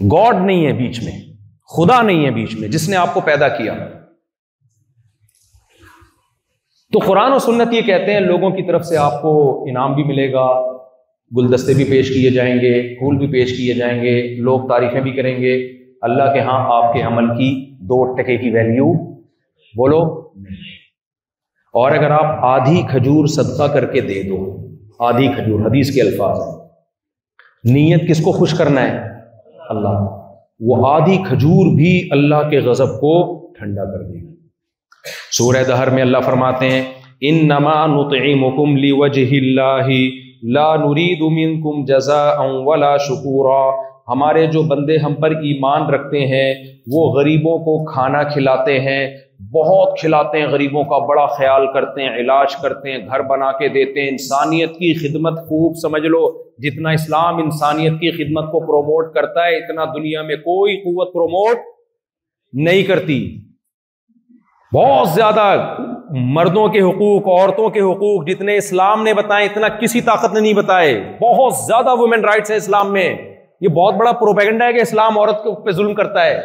God نہیں ہے بیچ میں، خدا نہیں ہے بیچ میں جس نے آپ کو پیدا کیا. تو قرآن و سنت یہ کہتے ہیں لوگوں کی طرف سے آپ کو انعام بھی ملے گا، گلدستے بھی پیش کیے جائیں گے، پھول بھی پیش کیے جائیں گے، لوگ تعریفیں بھی کریں گے. اللہ کے ہاں آپ کے عمل کی 2 ٹکے کی ویلیو بولو. اور اگر آپ آدھی کھجور صدقہ کر کے دے دو، آدھی کھجور، حدیث کے الفاظ ہیں، نیت کس کو خوش کرنا ہے؟ اللہ. وہ آدھی کھجور بھی اللہ کے غضب کو ٹھنڈا کر دے گی. سورہ دہر میں اللہ فرماتے ہیں انما نطعمکم لوجہ اللہ لا نرید منکم جزاء ولا شکورا. ہمارے جو بندے ہم پر ایمان رکھتے ہیں وہ غریبوں کو کھانا کھلاتے ہیں، بہت کھلاتے ہیں، غریبوں کا بڑا خیال کرتے ہیں، علاج کرتے ہیں، گھر بنا کے دیتے ہیں، انسانیت کی خدمت. خوب سمجھ لو، جتنا اسلام انسانیت کی خدمت کو پروموٹ کرتا ہے اتنا دنیا میں کوئی قوت پروموٹ نہیں کرتی. بہت زیادہ مردوں کے حقوق، عورتوں کے حقوق جتنے اسلام نے بتائے اتنا کسی طاقت نے نہیں بتائے. بہت زیادہ وومن رائٹس ہیں اسلام میں. یہ بہت بڑا پروپیگنڈا ہے کہ اسلام عورت پہ ظلم کرتا ہے.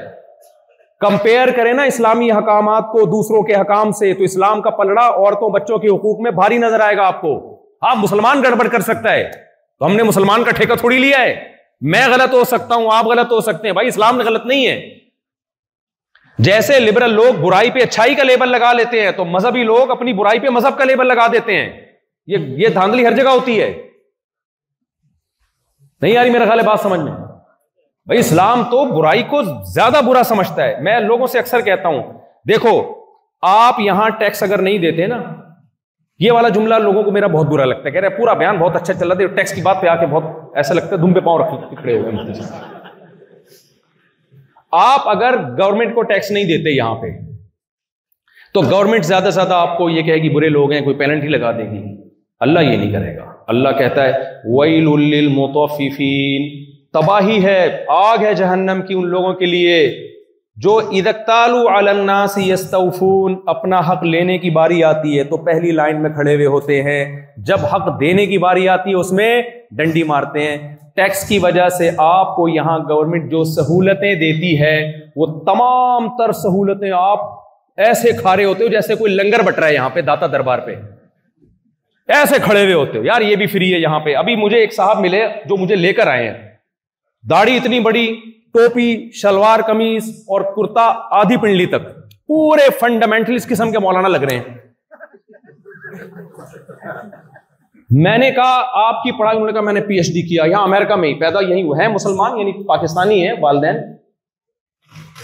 کمپیئر کریں نا اسلامی حکامات کو دوسروں کے حکام سے تو اسلام کا پلڑا عورتوں بچوں کے حقوق میں بھاری نظر آئے گا آپ کو. آپ مسلمان گڑبڑ کر سکتا ہے تو ہم نے مسلمان کا ٹھیکہ تھوڑی لیا ہے. میں غلط ہو سکتا ہوں، آپ غلط ہو سکتے ہیں، بھائی اسلام نے غلط نہیں ہے. جیسے لبرل لوگ برائی پہ اچھائی کا لیبل لگا لیتے ہیں تو مذہبی لوگ اپنی برائی پہ مذہب کا لیبل لگا دیتے ہیں. یہ دھاندلی ہر جگہ ہوتی ہے. نہیں آ رہی میرا خیال ہے بات سمجھ میں؟ بھائی اسلام تو برائی کو زیادہ برا سمجھتا ہے. میں لوگوں سے اکثر کہتا ہوں دیکھو آپ یہاں ٹیکس اگر نہیں دیتے نا، یہ والا جملہ لوگوں کو میرا بہت برا لگتا ہے. کہہ رہے پورا بیان بہت اچھا چل رہا ہے، ٹیکس کی بات پہ آ کے بہت ایسا لگتا ہے دم پہ پاؤں رکھ کھڑے ہو گئے. آپ اگر گورنمنٹ کو ٹیکس نہیں دیتے یہاں پہ تو گورنمنٹ زیادہ سے زیادہ آپ کو یہ کہے گی برے لوگ ہیں، کوئی پینلٹی لگا دے گی. اللہ یہ نہیں کرے گا. اللہ کہتا ہے وَيْلٌ لِّلْمُطَفِّفِينَ، تباہی ہے، آگ ہے جہنم کی ان لوگوں کے لیے جو اذا اکتالوا علی الناس یستوفون، اپنا حق لینے کی باری آتی ہے تو پہلی لائن میں کھڑے ہوئے ہوتے ہیں، جب حق دینے کی باری آتی ہے اس میں ڈنڈی مارتے ہیں. ٹیکس کی وجہ سے آپ کو یہاں گورنمنٹ جو سہولتیں دیتی ہے وہ تمام تر سہولتیں آپ ایسے کھا رہے ہوتے ہو جیسے کوئی لنگر بٹ رہا ہے یہاں پہ داتا دربار پہ. ایسے کھڑے ہوئے ہوتے ہو یار یہ بھی فری ہے یہاں پہ. ابھی مجھے ایک صاحب ملے جو مجھے لے کر آئے ہیں، داڑھی اتنی بڑی، ٹوپی، شلوار قمیض اور کرتا آدھی پنڈلی تک، پورے فنڈامنٹلسٹ قسم کے مولانا لگ رہے ہیں. میں نے کہا آپ کی پڑھائی؟ انہوں نے کہا میں نے پی ایچ ڈی کیا یہاں امریکہ میں ہی، پیدا یہیں ہوئے ہیں، مسلمان یعنی پاکستانی ہیں والدین،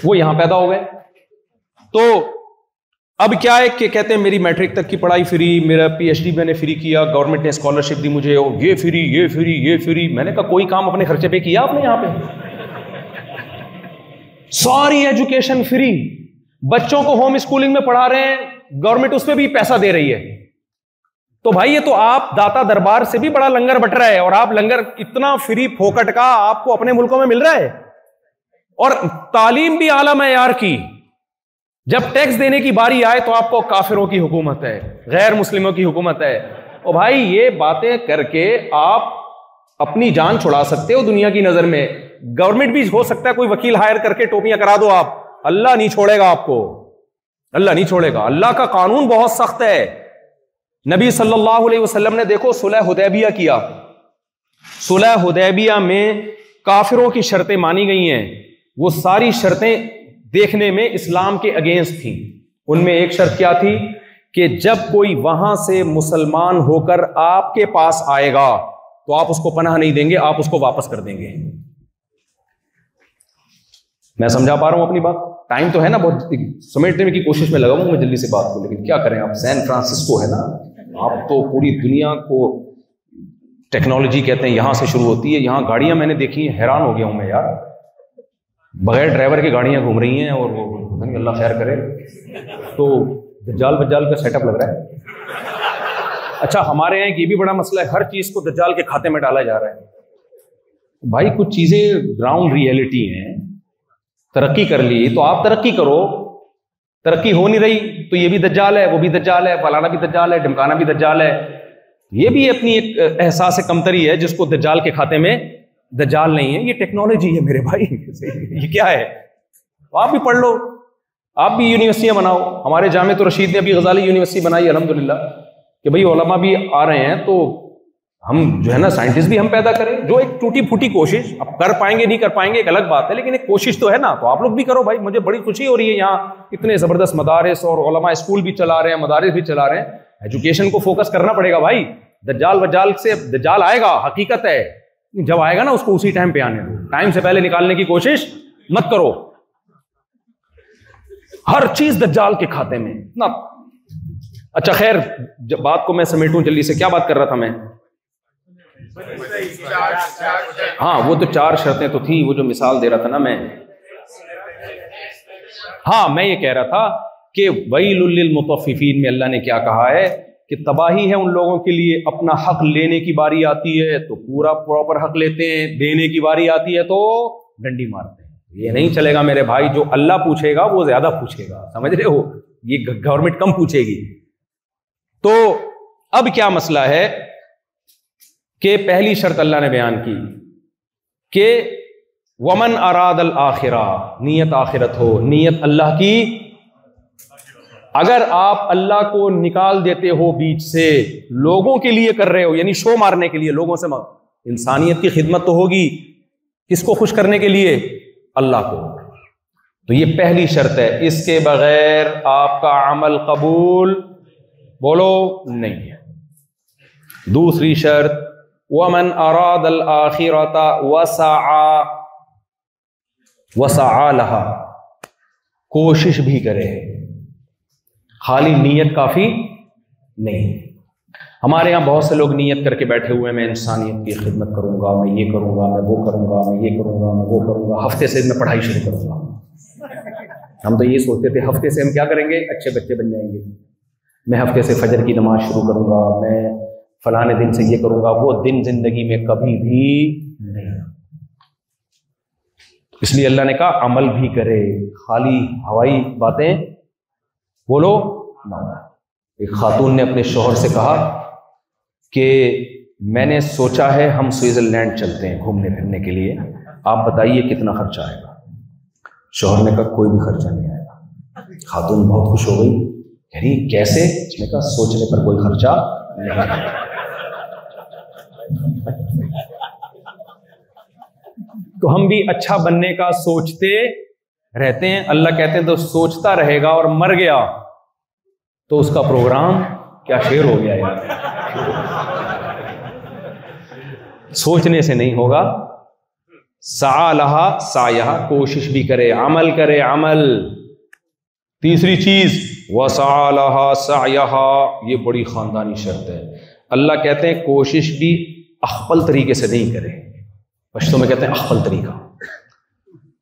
وہ یہاں پیدا ہو گئے. تو اب کیا ہے کہ کہتے ہیں میری میٹرک تک کی پڑھائی فری، میرا پی ایچ ڈی میں نے فری کیا، گورنمنٹ نے اسکالرشپ دی مجھے، اور یہ فری یہ فری یہ فری. میں نے کہا کوئی کام اپنے خرچے پہ کیا آپ نے یہاں پہ؟ ساری ایجوکیشن فری، بچوں کو ہوم اسکولنگ میں پڑھا رہے ہیں، گورنمنٹ اس پہ بھی پیسہ دے رہی ہے. تو بھائی یہ تو آپ داتا دربار سے بھی بڑا لنگر بٹ رہا ہے، اور آپ لنگر اتنا فری پھوکٹ کا آپ کو اپنے ملکوں میں مل رہا ہے، اور تعلیم بھی اعلی معیار کی. جب ٹیکس دینے کی باری آئے تو آپ کو کافروں کی حکومت ہے، غیر مسلموں کی حکومت ہے. اور بھائی یہ باتیں کر کے آپ اپنی جان چھڑا سکتے ہو دنیا کی نظر میں. گورنمنٹ بھی ہو سکتا ہے کوئی وکیل ہائر کر کے ٹوپیاں کرا دو آپ، اللہ نہیں چھوڑے گا آپ کو، اللہ نہیں چھوڑے گا. اللہ کا قانون بہت سخت ہے. نبی صلی اللہ علیہ وسلم نے دیکھو صلح حدیبیہ کیا، صلح حدیبیہ میں کافروں کی شرطیں مانی گئی ہیں، وہ ساری شرطیں دیکھنے میں اسلام کے اگینسٹ تھیں. ان میں ایک شرط کیا تھی کہ جب کوئی وہاں سے مسلمان ہو کر آپ کے پاس آئے گا تو آپ اس کو پناہ نہیں دیں گے، آپ اس کو واپس کر دیں گے. میں سمجھا پا رہا ہوں اپنی بات؟ ٹائم تو ہے نا بہت، سمیٹنے کی کوشش میں لگا ہوں میں جلدی سے بات کو، لیکن کیا کریں، آپ سین فرانسسکو ہے نا، آپ تو پوری دنیا کو ٹیکنالوجی کہتے ہیں یہاں سے شروع ہوتی ہے. یہاں گاڑیاں میں نے دیکھی ہیں، حیران ہو گیا ہوں میں یار، بغیر ڈرائیور کی گاڑیاں گھوم رہی ہیں، اور وہ اللہ خیر کرے. تو دجال بجال کا سیٹ اپ لگ رہا ہے. اچھا ہمارے یہاں یہ بھی بڑا مسئلہ ہے، ہر چیز کو دجال کے کھاتے میں ڈالا جا رہا ہے. بھائی کچھ چیزیں گراؤنڈ ریئلٹی ہیں، ترقی کر لی تو آپ ترقی کرو، ترقی ہو نہیں رہی تو یہ بھی دجال ہے، وہ بھی دجال ہے، فلانا بھی دجال ہے، ڈمکانا بھی دجال ہے. یہ بھی اپنی ایک احساس کمتری ہے جس کو دجال کے کھاتے میں دجال نہیں ہے، یہ ٹیکنالوجی ہے میرے بھائی یہ کیا ہے؟ آپ بھی پڑھ لو، آپ بھی یونیورسٹیاں بناؤ. ہمارے جامعۃ الرشید نے ابھی غزالی یونیورسٹی بنائی الحمدللہ کہ بھئی علماء بھی آ رہے ہیں، تو ہم جو ہے نا سائنٹسٹ بھی ہم پیدا کریں. جو ایک ٹوٹی پھوٹی کوشش، اب کر پائیں گے نہیں کر پائیں گے ایک الگ بات ہے، لیکن ایک کوشش تو ہے نا. تو آپ لوگ بھی کرو بھائی. مجھے بڑی خوشی ہو رہی ہے یہاں اتنے زبردست مدارس اور علماء اسکول بھی چلا رہے ہیں، مدارس بھی چلا رہے ہیں. ایجوکیشن کو فوکس کرنا پڑے گا بھائی. دجال وجال سے دجال آئے گا، حقیقت ہے، جب آئے گا نا اس کو اسی ٹائم پہ آنے دو. ٹائم سے پہلے نکالنے کی کوشش مت کرو. ہر چیز دجال کے کھاتے میں اتنا. اچھا خیر، جب بات کو میں سمیٹوں جلدی سے، کیا بات کر رہا تھا میں؟ ہاں وہ تو 4 شرطیں تو تھی، وہ جو مثال دے رہا تھا نا میں. ہاں میں یہ کہہ رہا تھا کہ ویل للمطففین میں اللہ نے کیا کہا ہے کہ تباہی ہے ان لوگوں کے لیے. اپنا حق لینے کی باری آتی ہے تو پورا پراپر حق لیتے ہیں، دینے کی باری آتی ہے تو ڈنڈی مارتے ہیں. یہ نہیں چلے گا میرے بھائی. جو اللہ پوچھے گا وہ زیادہ پوچھے گا، سمجھ رہے ہو؟ یہ گورنمنٹ کم پوچھے گی. تو اب کیا مسئلہ ہے کہ پہلی شرط اللہ نے بیان کی کہ ومن اراد الآخرہ، نیت آخرت ہو، نیت اللہ کی. اگر آپ اللہ کو نکال دیتے ہو بیچ سے، لوگوں کے لیے کر رہے ہو، یعنی شو مارنے کے لیے، لوگوں سے انسانیت کی خدمت تو ہوگی، کس کو خوش کرنے کے لیے؟ اللہ کو. تو یہ پہلی شرط ہے، اس کے بغیر آپ کا عمل قبول بولو نہیں ہے. دوسری شرط ومن اراد الآخرۃ وسعى لها، کوشش بھی کرے. خالی نیت کافی نہیں. ہمارے یہاں بہت سے لوگ نیت کر کے بیٹھے ہوئے ہیں، میں انسانیت کی خدمت کروں گا، میں یہ کروں گا، میں وہ کروں گا، میں یہ کروں گا، میں وہ کروں گا، ہفتے سے میں پڑھائی شروع کروں گا. ہم تو یہ سوچتے تھے ہفتے سے ہم کیا کریں گے؟ اچھے بچے بن جائیں گے. میں ہفتے سے فجر کی نماز شروع کروں گا، میں فلانے دن سے یہ کروں گا. وہ دن زندگی میں کبھی بھی نہیں. اس لیے اللہ نے کہا عمل بھی کرے، خالی ہوائی باتیں بولو نہ. ایک خاتون نے اپنے شوہر سے کہا کہ میں نے سوچا ہے ہم سوئٹزرلینڈ چلتے ہیں گھومنے پھرنے کے لیے، آپ بتائیے کتنا خرچہ آئے گا؟ شوہر نے کہا کوئی بھی خرچہ نہیں آئے گا. خاتون بہت خوش ہو گئی، یعنی کیسے؟ اس نے کہا سوچنے پر کوئی خرچہ نہیں آئے گا. تو ہم بھی اچھا بننے کا سوچتے رہتے ہیں. اللہ کہتے ہیں تو سوچتا رہے گا اور مر گیا تو اس کا پروگرام کیا شیر ہو گیا یار. سوچنے سے نہیں ہوگا. سعی لہا سعیہا، کوشش بھی کرے، عمل کرے عمل. تیسری چیز وسعی لہا سعیہا، یہ بڑی خاندانی شرط ہے. اللہ کہتے ہیں کوشش بھی اخفل طریقے سے نہیں کرے. پشتوں میں کہتے ہیں اخفل طریقہ.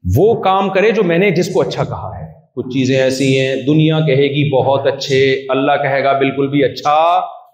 وہ کام کرے جو میں نے جس کو اچھا کہا ہے. کچھ چیزیں ایسی ہیں دنیا کہے گی بہت اچھے، اللہ کہے گا بالکل بھی اچھا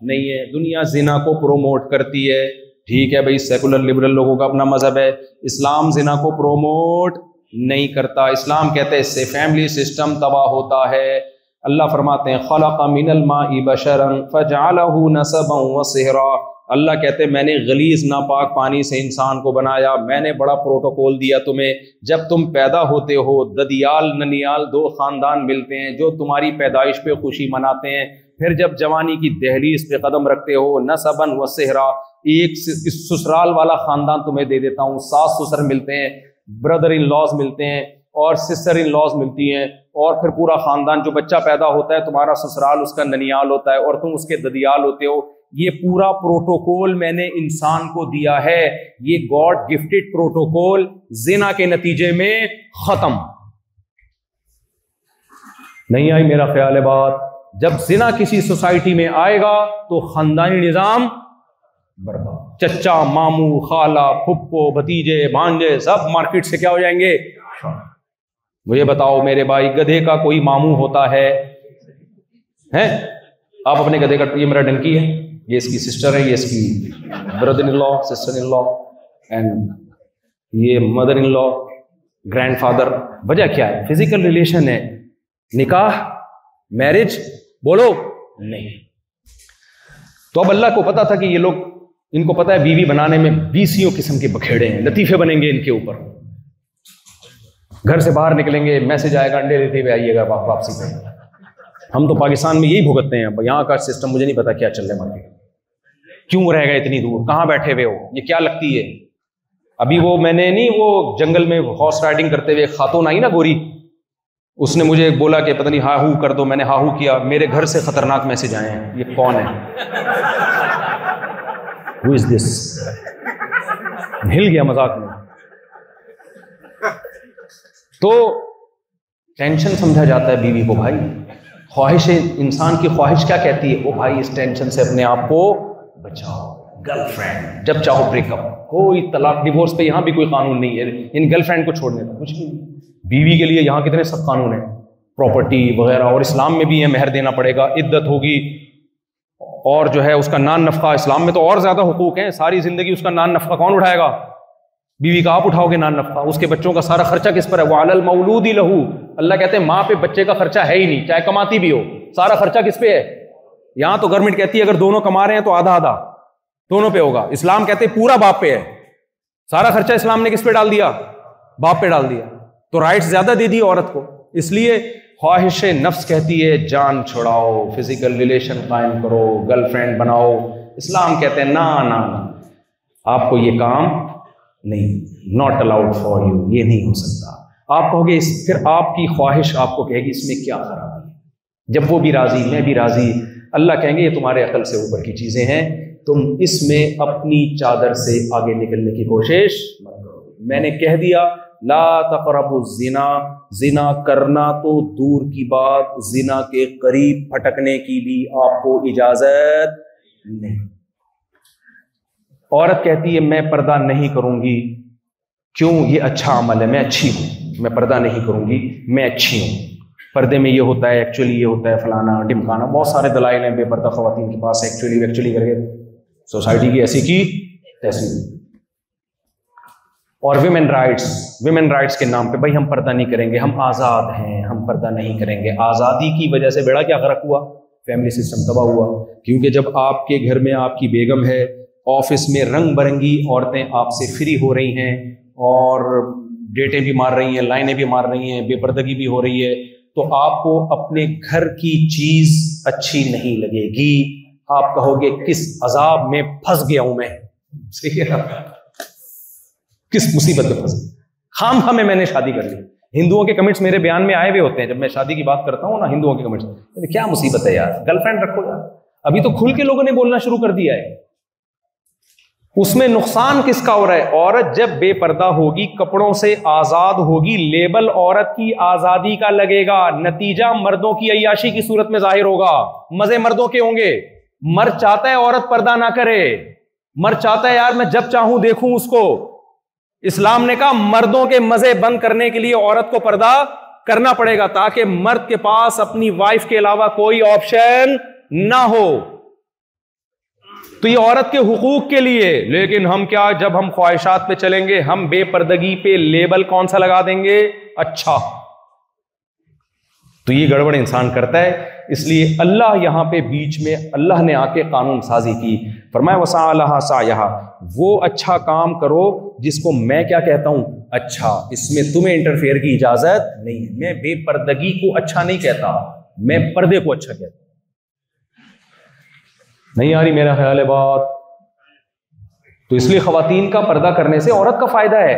نہیں ہے. دنیا زنا کو پروموٹ کرتی ہے، ٹھیک ہے بھائی، سیکولر لبرل لوگوں کا اپنا مذہب ہے. اسلام زنا کو پروموٹ نہیں کرتا. اسلام کہتے ہیں اس سے فیملی سسٹم تباہ ہوتا ہے. اللہ فرماتے ہیں خلق من الماء بشرا فجعلہ نسبا وصہرا. اللہ کہتے ہیں میں نے غلیظ ناپاک پانی سے انسان کو بنایا، میں نے بڑا پروٹوکول دیا تمہیں. جب تم پیدا ہوتے ہو ددیال ننیال 2 خاندان ملتے ہیں جو تمہاری پیدائش پہ خوشی مناتے ہیں. پھر جب جوانی کی دہلیز پہ قدم رکھتے ہو نسبا وصہرا، ایک سسرال والا خاندان تمہیں دے دیتا ہوں. ساس سسر ملتے ہیں، بردر ان لاز ملتے ہیں اور سسٹر ان لاز ملتی ہیں، اور پھر پورا خاندان. جو بچہ پیدا ہوتا ہے تمہارا سسرال اس کا ننیال ہوتا ہے اور تم اس کے ددیال ہوتے ہو. یہ پورا پروٹوکول میں نے انسان کو دیا ہے. یہ گاڈ گفٹڈ پروٹوکول زنا کے نتیجے میں ختم نہیں آئی. میرا خیال ہے بات، جب زنا کسی سوسائٹی میں آئے گا تو خاندانی نظام برباد. چچا، ماموں، خالہ، پھپھو، بھتیجے، بھانجے سب مارکیٹ سے کیا ہو جائیں گے. مجھے بتاؤ میرے بھائی، گدھے کا کوئی ماموں ہوتا ہے؟ آپ اپنے گدھے کا، یہ میرا ڈنکی ہے، یہ اس کی سسٹر ہے، یہ اس کی brother in law, sister in law, and یہ مدر ان لا، گرینڈ فادر. وجہ کیا ہے؟ فزیکل ریلیشن ہے. نکاح، میرج بولو نہیں. تو اب اللہ کو پتا تھا کہ یہ لوگ ان کو پتہ ہے بیوی بنانے میں 20 قسم کے بکھیڑے ہیں، لطیفے بنیں گے ان کے اوپر. گھر سے باہر نکلیں گے میسج آئے گا انڈے لیتے ہوئے آئیے گا واپسی پہ. ہم تو پاکستان میں یہی بھگتتے ہیں. یہاں کا سسٹم مجھے نہیں پتا کیا چل رہا ہے مارکیٹ، کیوں رہ گئے اتنی دور، کہاں بیٹھے ہوئے ہو، یہ کیا لگتی ہے. ابھی وہ میں نے نہیں وہ جنگل میں ہارس رائڈنگ کرتے ہوئے خاتون آئی نا گوری، اس نے مجھے بولا کہ پتہ نہیں ہا ہو کر دو، میں نے ہا ہو کیا، میرے گھر سے خطرناک میسج آئے ہیں. یہ کون ہے؟ Who is this؟ ہل گیا مذاق میں. تو ٹینشن سمجھا جاتا ہے بیوی کو. بھائی خواہش، انسان کی خواہش کیا کہتی ہے؟ او بھائی اس ٹینشن سے اپنے آپ کو بچاؤ. گرل فرینڈ جب چاہو بریک اپ، کوئی طلاق ڈیورس پہ یہاں بھی کوئی قانون نہیں ہے ان گرل فرینڈ کو چھوڑنے کا، کچھ نہیں. بیوی کے لیے یہاں کتنے سخت قانون ہیں، پراپرٹی وغیرہ، اور اسلام میں بھی ہے مہر دینا پڑے گا، عدت ہوگی، اور جو ہے اس کا نان نفقہ. اسلام میں تو اور زیادہ حقوق ہیں، ساری زندگی اس کا نان نفقہ کون اٹھائے گا؟ بیوی کا آپ اٹھاؤ گے نان نفقہ. اس کے بچوں کا سارا خرچہ کس پر ہے؟ وَعَلَى الْمَوْلُودِ لَهُ. اللہ کہتے ہیں ماں پہ بچے کا خرچہ ہے ہی نہیں، چاہے کماتی بھی ہو، سارا خرچہ کس پہ ہے؟ یہاں تو گورنمنٹ کہتی ہے اگر دونوں کما رہے ہیں تو آدھا آدھا دونوں پہ ہوگا. اسلام کہتے ہیں پورا باپ پہ ہے، سارا خرچہ اسلام نے کس پہ ڈال دیا؟ باپ پہ ڈال دیا. تو رائٹس زیادہ دے دی عورت کو. اس لیے خواہش نفس کہتی ہے جان چھڑاؤ، فزیکل ریلیشن قائم کرو، گرل فرینڈ بناؤ. اسلام کہتے ہیں نا نا نا، آپ کو یہ کام نہیں، ناٹ الاؤڈ فار یو، یہ نہیں ہو سکتا. آپ کہو گے پھر آپ کی خواہش آپ کو کہے گی اس میں کیا خرابی ہے. جب وہ بھی راضی میں بھی راضی، اللہ کہیں گے یہ تمہارے عقل سے اوپر کی چیزیں ہیں، تم اس میں اپنی چادر سے آگے نکلنے کی کوشش مت کرو. میں نے کہہ دیا لا تقربوا الزنا، زنا کرنا تو دور کی بات، زنا کے قریب پھٹکنے کی بھی آپ کو اجازت نہیں. عورت کہتی ہے میں پردہ نہیں کروں گی، کیوں؟ یہ اچھا عمل ہے، میں اچھی ہوں، میں پردہ نہیں کروں گی، میں اچھی ہوں. پردے میں یہ ہوتا ہے، ایکچولی یہ ہوتا ہے، فلانا ڈمکانا، بہت سارے دلائل ہیں بے پردہ خواتین کے پاس. ایکچولی کر کے سوسائٹی کی ایسی کی تیسی. اور ویمن رائٹس کے نام پہ بھائی ہم پردہ نہیں کریں گے، ہم آزاد ہیں، ہم پردہ نہیں کریں گے. آزادی کی وجہ سے بیڑا کیا غرق ہوا؟ فیملی سسٹم تباہ ہوا. کیونکہ جب آپ کے گھر میں آپ کی بیگم ہے، آفس میں رنگ برنگی عورتیں آپ سے فری ہو رہی ہیں اور ڈیٹیں بھی مار رہی ہیں، لائنیں بھی مار رہی ہیں، بے پردگی بھی ہو رہی ہے، تو آپ کو اپنے گھر کی چیز اچھی نہیں لگے گی. آپ کہو گے کس عذاب میں پھنس گیا ہوں میں، کس مصیبت میں پھنس گیا، خام خواہ میں نے شادی کر لی. ہندوؤں کے کمنٹس میرے بیان میں آئے ہوئے ہوتے ہیں جب میں شادی کی بات کرتا ہوں نا، ہندوؤں کے کمنٹس، کیا مصیبت ہے یار، گرل فرینڈ رکھو یار. ابھی تو کھل کے لوگوں نے بولنا شروع کر دیا ہے. اس میں نقصان کس کا ہو رہا ہے؟ عورت جب بے پردہ ہوگی، کپڑوں سے آزاد ہوگی، لیبل عورت کی آزادی کا لگے گا، نتیجہ مردوں کی عیاشی کی صورت میں ظاہر ہوگا. مزے مردوں کے ہوں گے. مرد چاہتا ہے عورت پردہ نہ کرے، مرد چاہتا ہے یار میں جب چاہوں دیکھوں اس کو. اسلام نے کہا مردوں کے مزے بند کرنے کے لیے عورت کو پردہ کرنا پڑے گا، تاکہ مرد کے پاس اپنی وائف کے علاوہ کوئی آپشن نہ ہو. تو یہ عورت کے حقوق کے لیے. لیکن ہم کیا، جب ہم خواہشات پہ چلیں گے، ہم بے پردگی پہ لیبل کون سا لگا دیں گے؟ اچھا. تو یہ گڑبڑ انسان کرتا ہے. اس لیے اللہ یہاں پہ بیچ میں اللہ نے آ کے قانون سازی کی. فرمایا وسعی لہا سعیہا، وہ اچھا کام کرو جس کو میں کیا کہتا ہوں اچھا، اس میں تمہیں انٹرفیئر کی اجازت نہیں ہے. میں بے پردگی کو اچھا نہیں کہتا، میں پردے کو اچھا کہتا ہوں. نہیں آ رہی میرا خیال ہے بات. تو اس لیے خواتین کا پردہ کرنے سے عورت کا فائدہ ہے.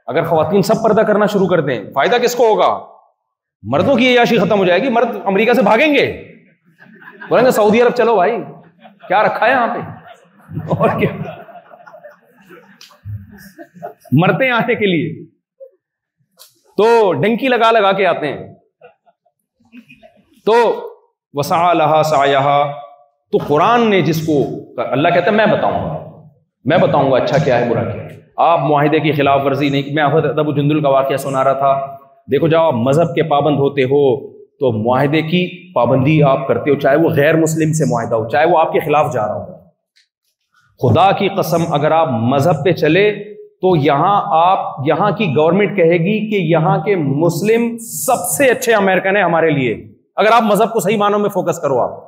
اگر خواتین سب پردہ کرنا شروع کر دیں، فائدہ کس کو ہوگا؟ مردوں کی عیاشی ختم ہو جائے گی. مرد امریکہ سے بھاگیں گے، بولیں گے سعودی عرب چلو بھائی، کیا رکھا ہے یہاں پہ، اور کیا مرتے ہیں آنے کے لیے. تو ڈنکی لگا لگا کے آتے ہیں. تو وسعی لہا سعیہا، تو قرآن نے جس کو اللہ کہتا ہے میں بتاؤں گا اچھا کیا ہے برا کیا ہے. آپ معاہدے کی خلاف ورزی نہیں. میں حضرت ابو جندل کا واقعہ سنا رہا تھا. دیکھو جب آپ مذہب کے پابند ہوتے ہو تو معاہدے کی پابندی آپ کرتے ہو، چاہے وہ غیر مسلم سے معاہدہ ہو، چاہے وہ آپ کے خلاف جا رہا ہو. خدا کی قسم اگر آپ مذہب پہ چلے تو یہاں کی گورنمنٹ کہے گی کہ یہاں کے مسلم سب سے اچھے امریکن ہیں ہمارے لیے، اگر آپ مذہب کو صحیح معنوں میں فوکس کرو. آپ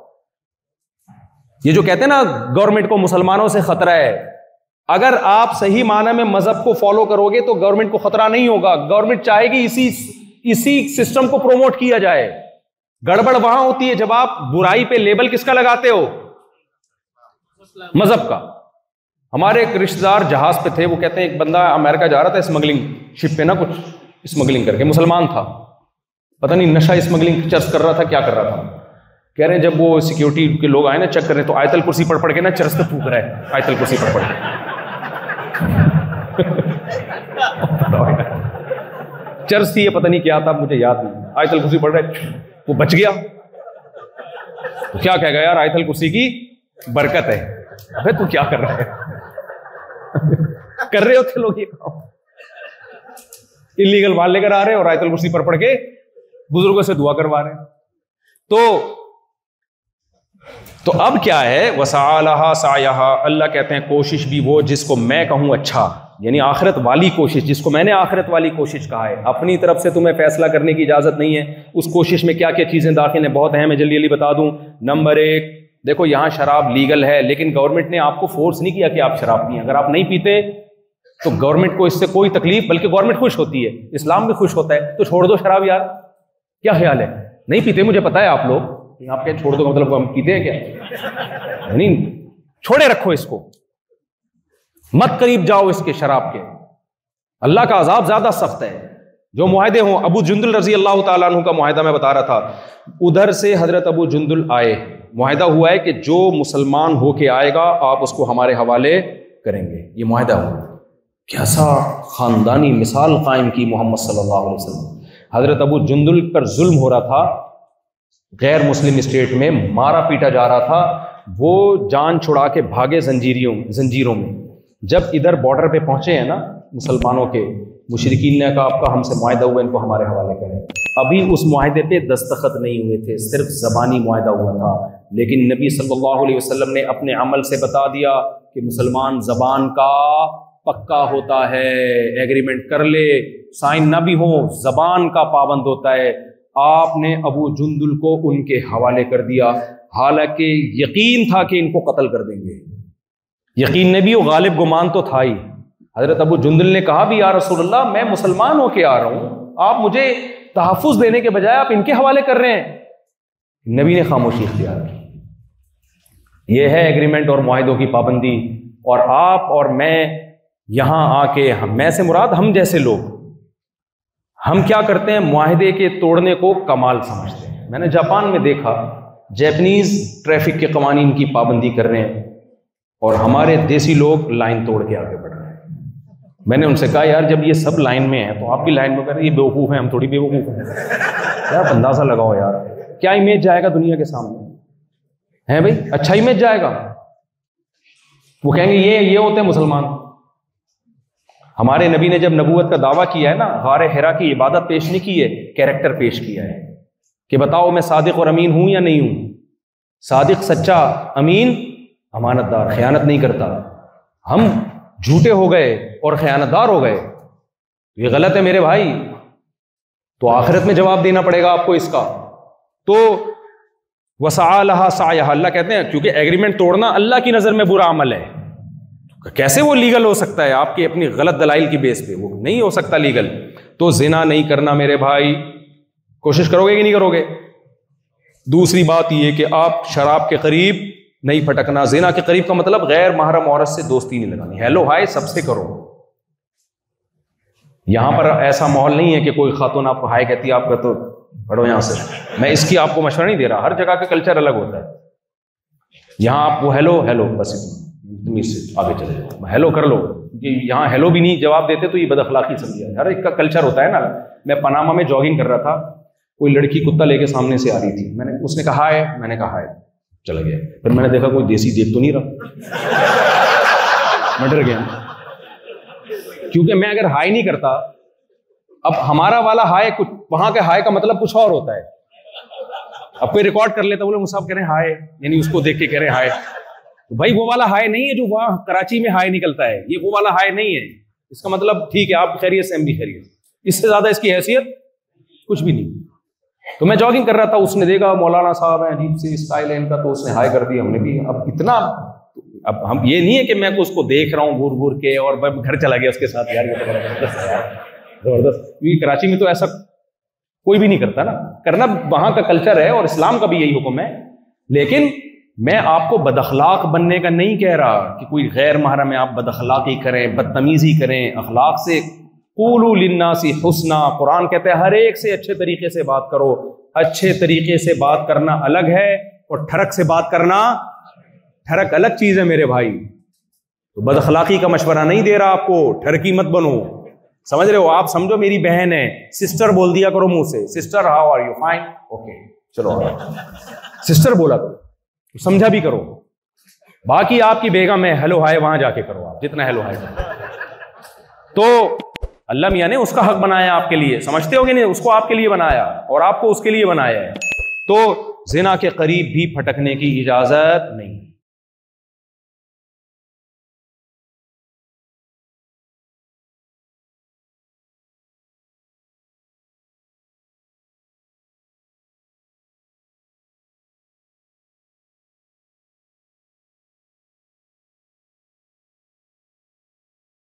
یہ جو کہتے ہیں نا گورنمنٹ کو مسلمانوں سے خطرہ ہے، اگر آپ صحیح معنی میں مذہب کو فالو کرو گے تو گورنمنٹ کو خطرہ نہیں ہوگا. گورنمنٹ چاہے گی اسی سسٹم کو پروموٹ کیا جائے. گڑبڑ وہاں ہوتی ہے جب آپ برائی پہ لیبل کس کا لگاتے ہو؟ مذہب کا. ہمارے ایک رشتہ دار جہاز پہ تھے, وہ کہتے ہیں ایک بندہ امریکہ جا رہا تھا اسمگلنگ شپ پہ نا, کچھ اسمگلنگ کر کے, مسلمان تھا, پتہ نہیں نشہ اسمگلنگ چرس کر رہا تھا, کیا کر رہا تھا. کہہ رہے ہیں جب وہ سیکورٹی کے لوگ آئے نا چیک کر رہے تو آیت الکرسی پڑھ کے نا چرس پہ پھونک رہا ہے, آیت الکرسی پڑھ کے. چرس تھی یہ, پتہ نہیں کیا تھا, مجھے یاد نہیں. آیت الکرسی پڑھ رہے, وہ بچ گیا. تو کیا کہے گا یار, آیت الکرسی کی برکت ہے. ابے تو کیا کر رہا ہے؟ کر رہے ہوتے لوگ یہ کام, انلیگل مال لے کر آ رہے ہیں اور آیت الکرسی پڑھ کے بزرگوں سے دعا کروا رہے ہیں. تو اب کیا ہے, وسعی لہا سعیہا, اللہ کہتے ہیں کوشش بھی وہ جس کو میں کہوں اچھا, یعنی آخرت والی کوشش, جس کو میں نے آخرت والی کوشش کہا ہے. اپنی طرف سے تمہیں فیصلہ کرنے کی اجازت نہیں ہے. اس کوشش میں کیا کیا چیزیں داخل ہیں, بہت اہم ہے, جلدی جلدی بتا دوں. نمبر 1, دیکھو یہاں شراب لیگل ہے, لیکن گورنمنٹ نے آپ کو فورس نہیں کیا کہ آپ شراب پئیں. اگر آپ نہیں پیتے تو گورنمنٹ کو اس سے کوئی تکلیف, بلکہ گورنمنٹ خوش ہوتی ہے, اسلام بھی خوش ہوتا ہے. تو چھوڑ دو شراب یار, کیا خیال ہے؟ نہیں پیتے, مجھے پتا ہے آپ لوگ, آپ کیا چھوڑ دو مطلب ہم پیتے ہیں کیا؟ نہیں, چھوڑے رکھو اس کو, مت قریب جاؤ اس کے شراب کے. اللہ کا عذاب زیادہ سخت ہے. جو معاہدے ہوں, ابو جندل رضی اللہ تعالیٰ عنہ کا معاہدہ میں بتا رہا تھا, ادھر سے حضرت ابو جندل آئے, معاہدہ ہوا ہے کہ جو مسلمان ہو کے آئے گا آپ اس کو ہمارے حوالے کریں گے. یہ معاہدہ ہوا. کیسا خاندانی مثال قائم کی محمد صلی اللہ علیہ وسلم. حضرت ابو جندل پر ظلم ہو رہا تھا, غیر مسلم اسٹیٹ میں مارا پیٹا جا رہا تھا, وہ جان چھڑا کے بھاگے زنجیروں میں. جب ادھر بارڈر پہ پہنچے ہیں نا مسلمانوں کے, مشرکین نے کہا آپ کا ہم سے معاہدہ ہوا, ان کو ہمارے حوالے کریں. ابھی اس معاہدے پہ دستخط نہیں ہوئے تھے, صرف زبانی معاہدہ ہوا تھا, لیکن نبی صلی اللہ علیہ وسلم نے اپنے عمل سے بتا دیا کہ مسلمان زبان کا پکا ہوتا ہے, ایگریمنٹ کر لے, سائن نہ بھی ہو, زبان کا پابند ہوتا ہے. آپ نے ابو جندل کو ان کے حوالے کر دیا, حالانکہ یقین تھا کہ ان کو قتل کر دیں گے. یقین نے بھی, وہ غالب گمان تو تھا ہی. حضرت ابو جندل نے کہا بھی یا رسول اللہ میں مسلمان ہو کے آ رہا ہوں, آپ مجھے تحفظ دینے کے بجائے آپ ان کے حوالے کر رہے ہیں. نبی نے خاموشی اختیار کی. یہ ہے ایگریمنٹ اور معاہدوں کی پابندی. اور آپ اور میں یہاں آ کے, میں سے مراد ہم جیسے لوگ, ہم کیا کرتے ہیں, معاہدے کے توڑنے کو کمال سمجھتے ہیں. میں نے جاپان میں دیکھا, جیپنیز ٹریفک کے قوانین کی پابندی کر رہے ہیں اور ہمارے دیسی لوگ لائن توڑ کے آگے بڑھ رہے ہیں. میں نے ان سے کہا یار جب یہ سب لائن میں ہیں تو آپ بھی لائن میں کریں, یہ بیوقوف ہیں, ہم تھوڑی بیوقوف ہیں. یار اندازہ لگاؤ یار, کیا امیج جائے گا دنیا کے سامنے ہے بھائی, اچھا امیج جائے گا. وہ کہیں گے یہ ہوتے ہیں مسلمان. ہمارے نبی نے جب نبوت کا دعویٰ کیا ہے نا, غار حرا کی عبادت پیش نہیں کی ہے, کیریکٹر پیش کیا ہے کہ بتاؤ میں صادق اور امین ہوں یا نہیں ہوں. صادق سچا, امین امانت دار, خیانت نہیں کرتا. ہم جھوٹے ہو گئے اور خیانت دار ہو گئے, یہ غلط ہے میرے بھائی. تو آخرت میں جواب دینا پڑے گا آپ کو اس کا. تو وسعی لہا سعیہا, اللہ کہتے ہیں کیونکہ ایگریمنٹ توڑنا اللہ کی نظر میں برا عمل ہے. کیسے وہ لیگل ہو سکتا ہے آپ کی اپنی غلط دلائل کی بیس پہ؟ وہ نہیں ہو سکتا لیگل. تو زنا نہیں کرنا میرے بھائی, کوشش کرو گے کہ نہیں کرو گے. دوسری بات یہ کہ آپ شراب کے قریب نہیں پھٹکنا. زنا کے قریب کا مطلب غیر محرم عورت سے دوستی نہیں لگانی. ہیلو ہائے سب سے کرو. یہاں پر ایسا ماحول نہیں ہے کہ کوئی خاتون آپ کو ہائے کہتی ہے آپ کا تو پڑھو یہاں سے. میں اس کی آپ کو مشورہ نہیں دے رہا, ہر جگہ کا کلچر الگ ہوتا ہے. یہاں آپ کو ہیلو بس اس سے آگے چلے جاؤ, ہیلو کر لو. یہاں ہیلو بھی نہیں جواب دیتے تو یہ بد اخلاقی سمجھا. ہر ایک کا کلچر ہوتا ہے نا. میں پاناما میں جاگنگ کر رہا تھا, کوئی لڑکی کتا لے کے سامنے سے آ رہی تھی. اس نے کہا ہے, میں نے کہا ہے, چلا گیا. پھر میں نے دیکھا کوئی دیسی دیکھ تو نہیں رہا, میں ڈر گیا کیونکہ میں اگر ہائے نہیں کرتا, اب ہمارا والا ہائے کچھ, وہاں کے ہائے کا مطلب کچھ اور ہوتا ہے. اب کوئی ریکارڈ کر لیتا, بولے مصعب کہہ رہے ہیں ہائے, یعنی اس کو دیکھ کے کہہ رہے ہیں ہائے. بھائی وہ والا ہائے نہیں ہے جو وہاں کراچی میں ہائے نکلتا ہے, یہ وہ والا ہائے نہیں ہے. اس کا مطلب ٹھیک ہے آپ خیریت سے, ہم بھی خیریت, اس سے زیادہ اس کی حیثیت کچھ بھی نہیں. تو میں جاگنگ کر رہا تھا, اس نے دیکھا مولانا صاحب ہیں, عجیب سے اسٹائل ہے ان کا, تو اس نے ہائے کر دیا, ہم نے بھی. اب اتنا اب ہم یہ نہیں ہے کہ میں اس کو دیکھ رہا ہوں گور گور کے اور میں گھر چلا گیا اس کے ساتھ، یار یہ تو بڑا زبردست ہے یار، زبردست. کیونکہ کراچی میں تو ایسا کوئی بھی نہیں کرتا نا، کرنا وہاں کا کلچر ہے اور اسلام کا بھی یہی حکم ہے. لیکن میں آپ کو بد اخلاق بننے کا نہیں کہہ رہا کہ کوئی غیر محرم ہے آپ بد اخلاقی کریں، بدتمیزی کریں. اخلاق سے قولوا للناس حسنا، قرآن کہتا ہے ہر ایک سے اچھے طریقے سے بات کرو. اچھے طریقے سے بات کرنا الگ ہے اور ٹھڑک سے بات کرنا، ٹھڑک الگ چیز ہے میرے بھائی. تو بد اخلاقی کا مشورہ نہیں دے رہا آپ کو، ٹھڑکی مت بنو. سمجھ رہے ہو؟ آپ سمجھو میری بہن ہے، سسٹر بول دیا کرو منہ سے، sister how are you, fine, okay چلو سسٹر بولا کرو، سمجھا بھی کرو. باقی آپ کی بیگم ہے، ہیلو ہائے وہاں جا کے کرو، آپ جتنا ہیلو ہائے کرو. تو اللہ میاں نے اس کا حق بنایا آپ کے لیے، سمجھتے ہو کہ نہیں؟ اس کو آپ کے لیے بنایا اور آپ کو اس کے لیے بنایا ہے. تو زنا کے قریب بھی پھٹکنے کی اجازت نہیں.